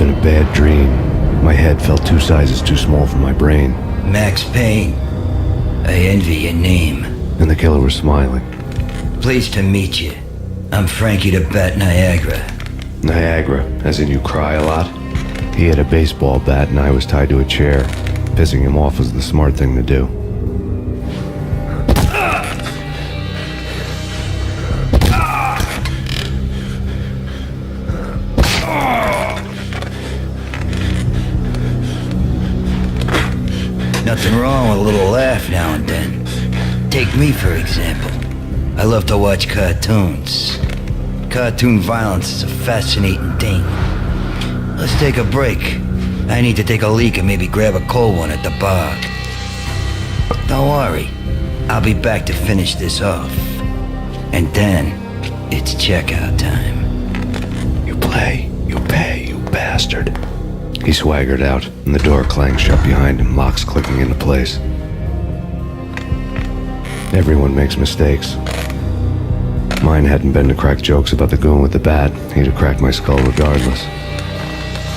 been a bad dream. My head felt 2 sizes too small for my brain. Max Payne. I envy your name. And the killer was smiling. Pleased to meet you. I'm Frankie the Bat Niagara. Niagara, as in you cry a lot? He had a baseball bat and I was tied to a chair. Pissing him off was the smart thing to do. Nothing wrong with a little laugh now and then. Take me, for example. I love to watch cartoons. Cartoon violence is a fascinating thing. Let's take a break. I need to take a leak and maybe grab a cold one at the bar. Don't worry. I'll be back to finish this off. And then, it's checkout time. You play, you pay, you bastard. He swaggered out, and the door clanged shut behind him, locks clicking into place. Everyone makes mistakes. Mine hadn't been to crack jokes about the goon with the bat. He'd have cracked my skull regardless.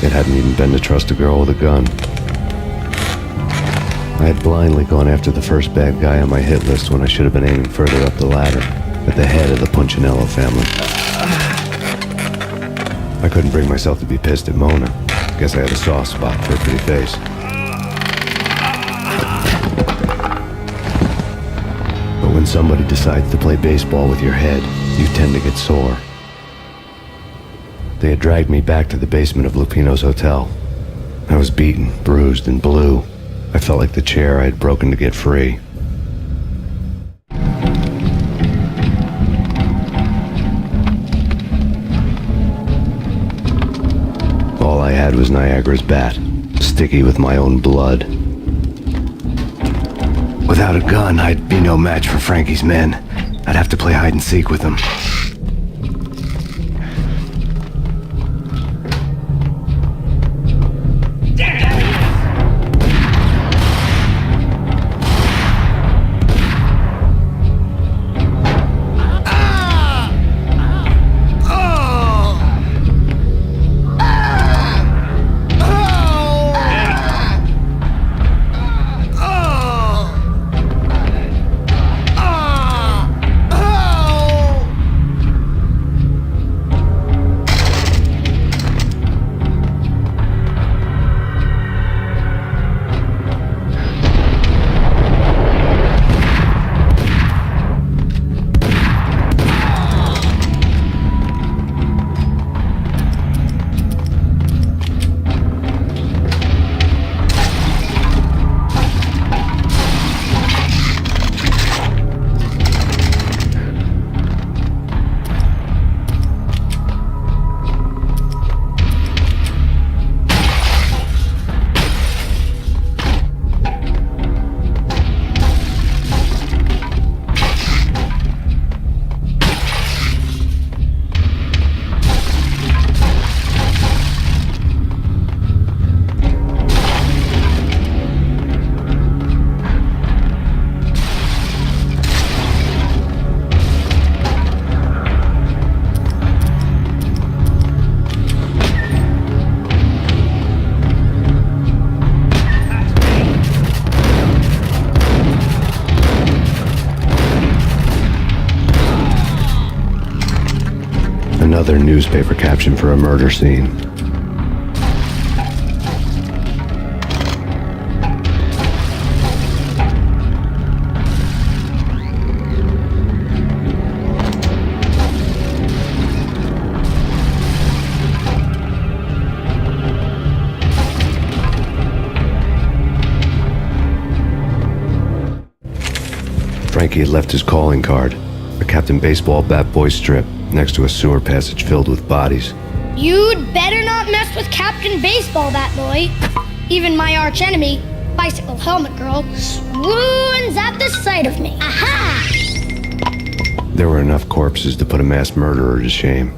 It hadn't even been to trust a girl with a gun. I had blindly gone after the first bad guy on my hit list when I should have been aiming further up the ladder, at the head of the Punchinello family. I couldn't bring myself to be pissed at Mona. Guess I had a soft spot for her pretty face. But when somebody decides to play baseball with your head, you tend to get sore. They had dragged me back to the basement of Lupino's hotel. I was beaten, bruised, and blue. I felt like the chair I had broken to get free. All I had was Niagara's bat, sticky with my own blood. Without a gun, I'd be no match for Frankie's men. I'd have to play hide and seek with them. Another newspaper caption for a murder scene. Frankie had left his calling card, a Captain Baseball Bat Boy strip, next to a sewer passage filled with bodies. You'd better not mess with Captain Baseball, Bat Boy. Even my arch enemy, Bicycle Helmet Girl, swoons at the sight of me. Aha! There were enough corpses to put a mass murderer to shame.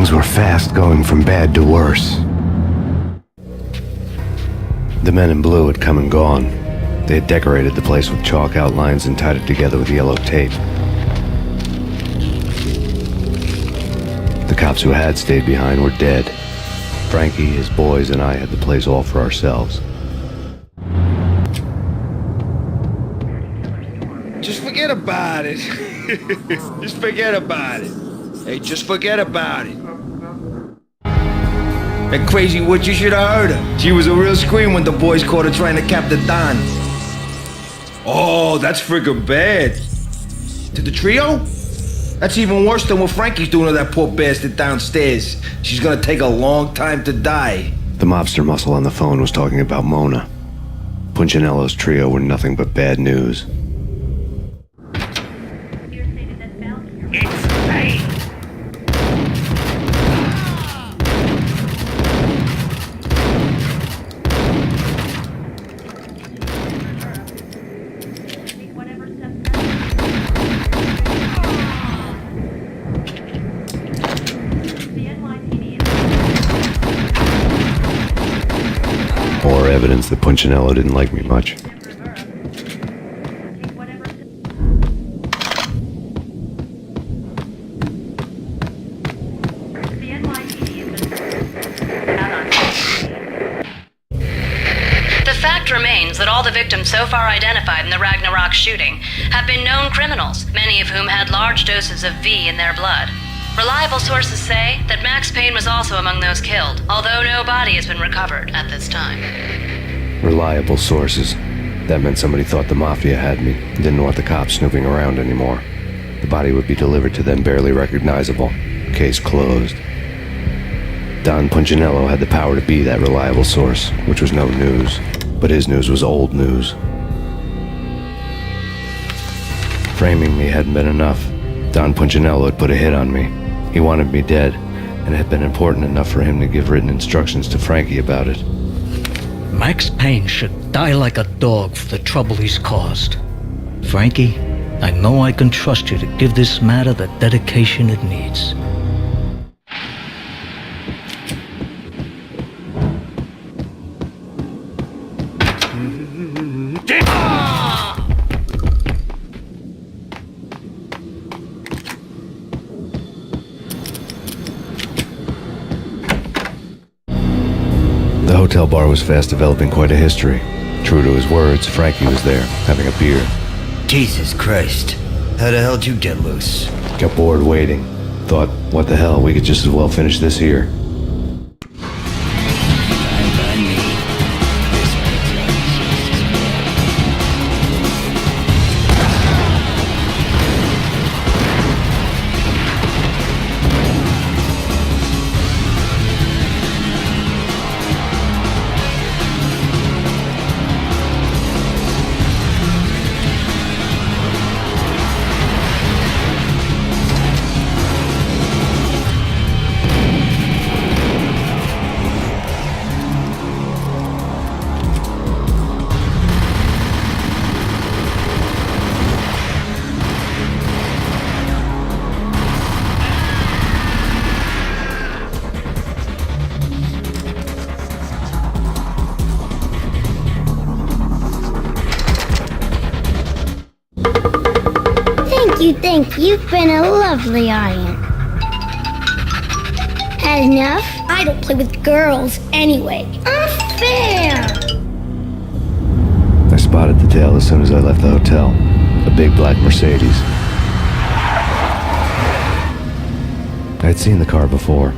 Things were fast going from bad to worse. The men in blue had come and gone. They had decorated the place with chalk outlines and tied it together with yellow tape. The cops who had stayed behind were dead. Frankie, his boys, and I had the place all for ourselves. Just forget about it. Just forget about it. Hey, just forget about it. That crazy witch, you should have heard her. She was a real scream when the boys caught her trying to cap the Don. Oh, that's friggin' bad. To the trio? That's even worse than what Frankie's doing to that poor bastard downstairs. She's gonna take a long time to die. The mobster muscle on the phone was talking about Mona. Punchinello's trio were nothing but bad news. It's Payne. More evidence that Punchinello didn't like me much. The fact remains that all the victims so far identified in the Ragnarok shooting have been known criminals, many of whom had large doses of V in their blood. Reliable sources say that Max Payne was also among those killed, although no body has been recovered at this time. Reliable sources. That meant somebody thought the Mafia had me, and didn't want the cops snooping around anymore. The body would be delivered to them barely recognizable. Case closed. Don Punchinello had the power to be that reliable source, which was no news. But his news was old news. Framing me hadn't been enough. Don Punchinello had put a hit on me. He wanted me dead, and it had been important enough for him to give written instructions to Frankie about it. Max Payne should die like a dog for the trouble he's caused. Frankie, I know I can trust you to give this matter the dedication it needs. The hotel bar was fast developing quite a history. True to his words, Frankie was there, having a beer. Jesus Christ. How the hell did you get loose? Got bored waiting. Thought, what the hell, we could just as well finish this here. Thank you. You've been a lovely audience. Had enough? I don't play with girls anyway. Unfair! I spotted the tail as soon as I left the hotel. A big black Mercedes. I had seen the car before.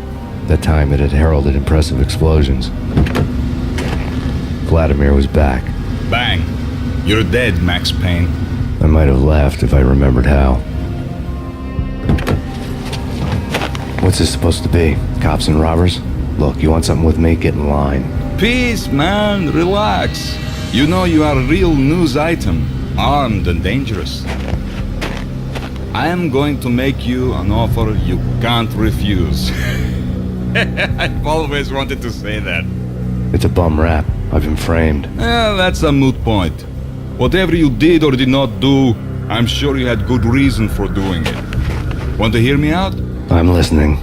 That time it had heralded impressive explosions. Vladimir was back. Bang. You're dead, Max Payne. I might have laughed if I remembered how. What's this supposed to be? Cops and robbers? Look, you want something with me? Get in line. Peace, man. Relax. You know you are a real news item. Armed and dangerous. I am going to make you an offer you can't refuse. I've always wanted to say that. It's a bum rap. I've been framed. That's a moot point. Whatever you did or did not do, I'm sure you had good reason for doing it. Want to hear me out? I'm listening.